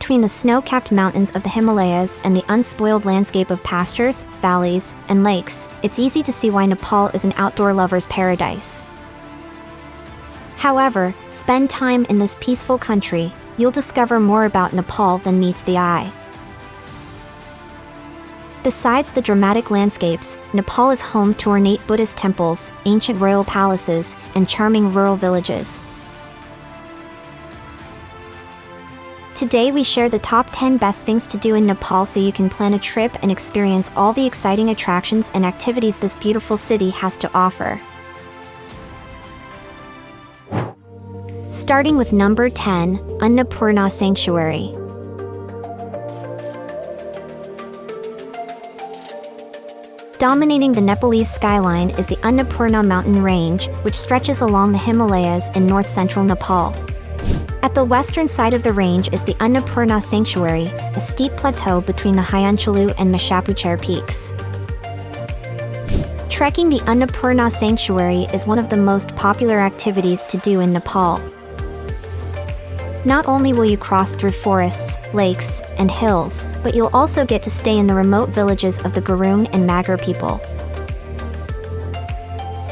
between the snow-capped mountains of the Himalayas and the unspoiled landscape of pastures, valleys, and lakes, it's easy to see why Nepal is an outdoor lover's paradise. However, spend time in this peaceful country, you'll discover more about Nepal than meets the eye. Besides the dramatic landscapes, Nepal is home to ornate Buddhist temples, ancient royal palaces, and charming rural villages. Today we share the top 10 best things to do in Nepal so you can plan a trip and experience all the exciting attractions and activities this beautiful city has to offer. Starting with number 10, Annapurna Sanctuary. Dominating the Nepalese skyline is the Annapurna mountain range, which stretches along the Himalayas in north-central Nepal. At the western side of the range is the Annapurna Sanctuary, a steep plateau between the Hyunchalu and Mashapucher peaks. Trekking the Annapurna Sanctuary is one of the most popular activities to do in Nepal. Not only will you cross through forests, lakes, and hills, but you'll also get to stay in the remote villages of the Gurung and Magar people.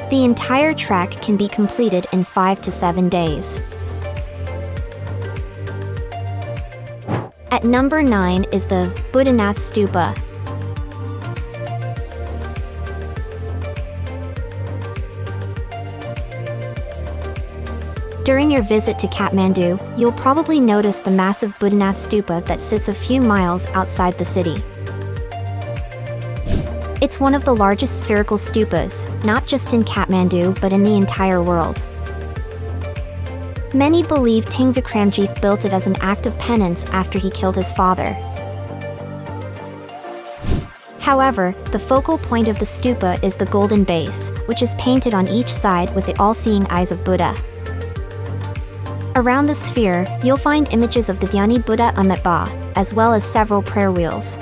The entire trek can be completed in 5 to 7 days. At number 9 is the Boudhanath Stupa. During your visit to Kathmandu, you'll probably notice the massive Boudhanath Stupa that sits a few miles outside the city. It's one of the largest spherical stupas, not just in Kathmandu but in the entire world. Many believe Ting Vikramjit built it as an act of penance after he killed his father. However, the focal point of the stupa is the golden base, which is painted on each side with the all-seeing eyes of Buddha. Around the sphere, you'll find images of the Dhyani Buddha Amitabha, as well as several prayer wheels.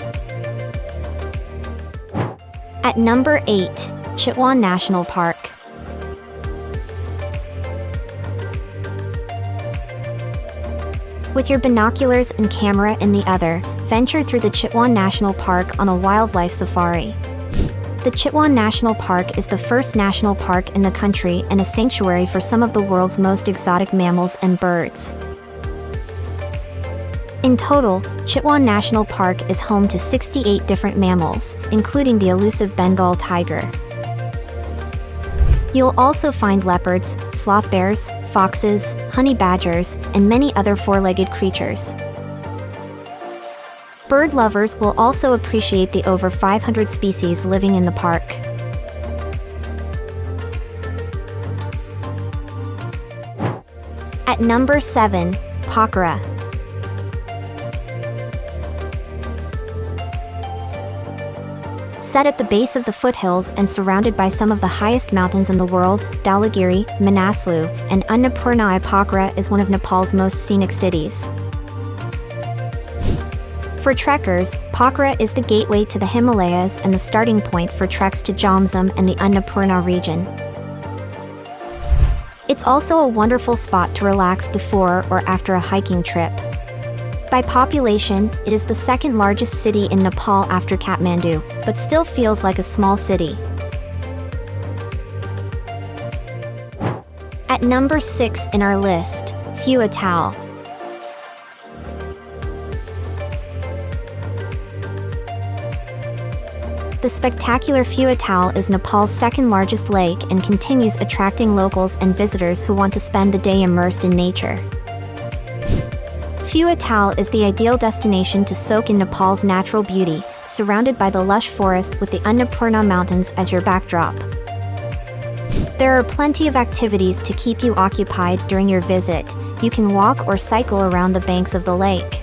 At number 8, Chitwan National Park. With your binoculars and camera in the other, venture through the Chitwan National Park on a wildlife safari. The Chitwan National Park is the first national park in the country and a sanctuary for some of the world's most exotic mammals and birds. In total, Chitwan National Park is home to 68 different mammals, including the elusive Bengal tiger. You'll also find leopards, sloth bears, foxes, honey badgers, and many other four-legged creatures. Bird lovers will also appreciate the over 500 species living in the park. At number 7, Pokhara. Set at the base of the foothills and surrounded by some of the highest mountains in the world, Dhaulagiri, Manaslu, and Annapurna Pokhara is one of Nepal's most scenic cities. For trekkers, Pokhara is the gateway to the Himalayas and the starting point for treks to Jomsom and the Annapurna region. It's also a wonderful spot to relax before or after a hiking trip. By population, it is the second largest city in Nepal after Kathmandu, but still feels like a small city. At number 6 in our list, Phewa Tal. The spectacular Phewa Tal is Nepal's second largest lake and continues attracting locals and visitors who want to spend the day immersed in nature. Phewa Tal is the ideal destination to soak in Nepal's natural beauty, surrounded by the lush forest with the Annapurna Mountains as your backdrop. There are plenty of activities to keep you occupied during your visit. You can walk or cycle around the banks of the lake.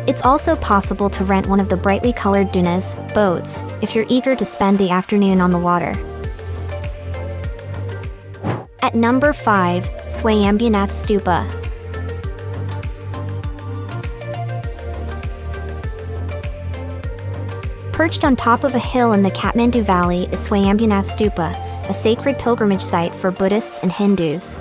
It's also possible to rent one of the brightly colored dunas, boats, if you're eager to spend the afternoon on the water. At number 5, Swayambhunath Stupa. Perched on top of a hill in the Kathmandu Valley is Swayambhunath Stupa, a sacred pilgrimage site for Buddhists and Hindus.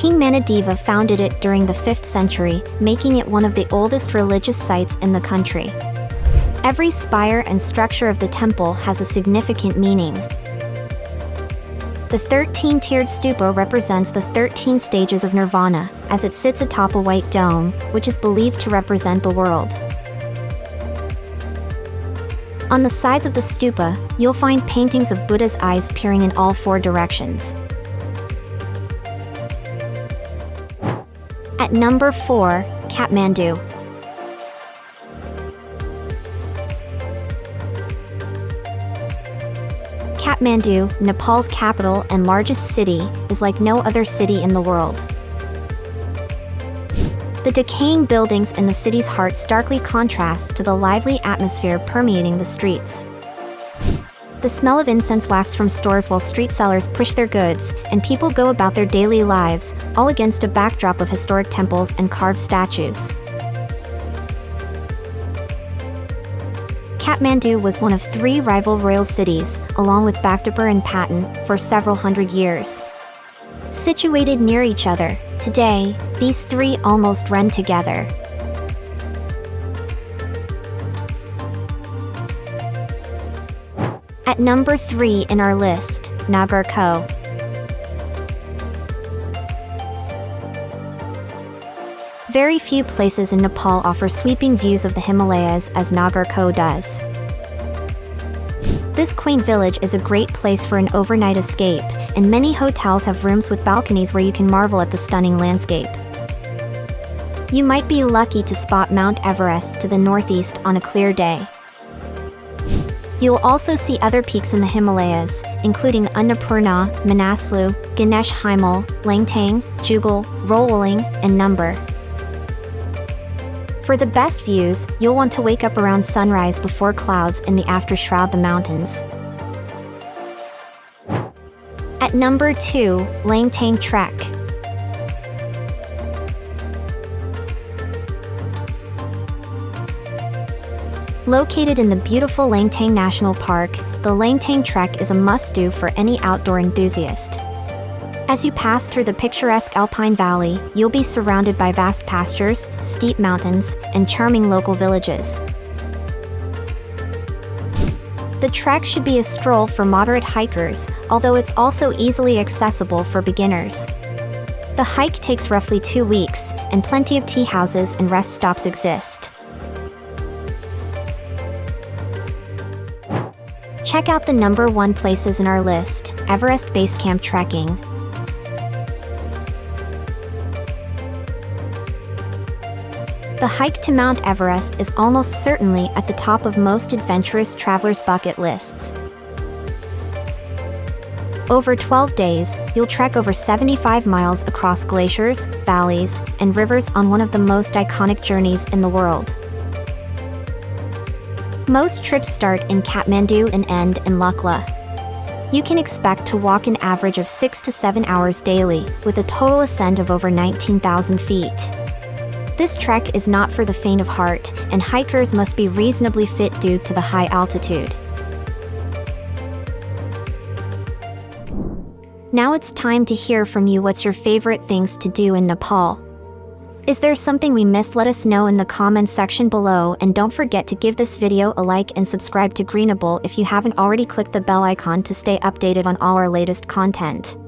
King Manadeva founded it during the 5th century, making it one of the oldest religious sites in the country. Every spire and structure of the temple has a significant meaning. The 13-tiered stupa represents the 13 stages of nirvana, as it sits atop a white dome, which is believed to represent the world. On the sides of the stupa, you'll find paintings of Buddha's eyes peering in all 4 directions. At number 4, Kathmandu. Kathmandu, Nepal's capital and largest city, is like no other city in the world. The decaying buildings in the city's heart starkly contrast to the lively atmosphere permeating the streets. The smell of incense wafts from stores while street sellers push their goods, and people go about their daily lives, all against a backdrop of historic temples and carved statues. Kathmandu was one of 3 rival royal cities, along with Bhaktapur and Patan, for several hundred years. Situated near each other, today, these 3 almost run together. At number 3 in our list, Nagarkot. Very few places in Nepal offer sweeping views of the Himalayas as Nagarkot does. This quaint village is a great place for an overnight escape, and many hotels have rooms with balconies where you can marvel at the stunning landscape. You might be lucky to spot Mount Everest to the northeast on a clear day. You'll also see other peaks in the Himalayas, including Annapurna, Manaslu, Ganesh Himal, Langtang, Jugal, Rolling, and Number. For the best views, you'll want to wake up around sunrise before clouds in the after shroud the mountains. At number 2, Langtang Trek. Located in the beautiful Langtang National Park, the Langtang Trek is a must-do for any outdoor enthusiast. As you pass through the picturesque Alpine Valley, you'll be surrounded by vast pastures, steep mountains, and charming local villages. The trek should be a stroll for moderate hikers, although it's also easily accessible for beginners. The hike takes roughly 2 weeks, and plenty of tea houses and rest stops exist. Check out the number 1 places in our list, Everest Basecamp trekking. The hike to Mount Everest is almost certainly at the top of most adventurous travelers' bucket lists. Over 12 days, you'll trek over 75 miles across glaciers, valleys, and rivers on one of the most iconic journeys in the world. Most trips start in Kathmandu and end in Lukla. You can expect to walk an average of 6 to 7 hours daily, with a total ascent of over 19,000 feet. This trek is not for the faint of heart, and hikers must be reasonably fit due to the high altitude. Now it's time to hear from you. What's your favorite things to do in Nepal? Is there something we missed? Let us know in the comments section below, and don't forget to give this video a like and subscribe to Greenable if you haven't already. Click the bell icon to stay updated on all our latest content.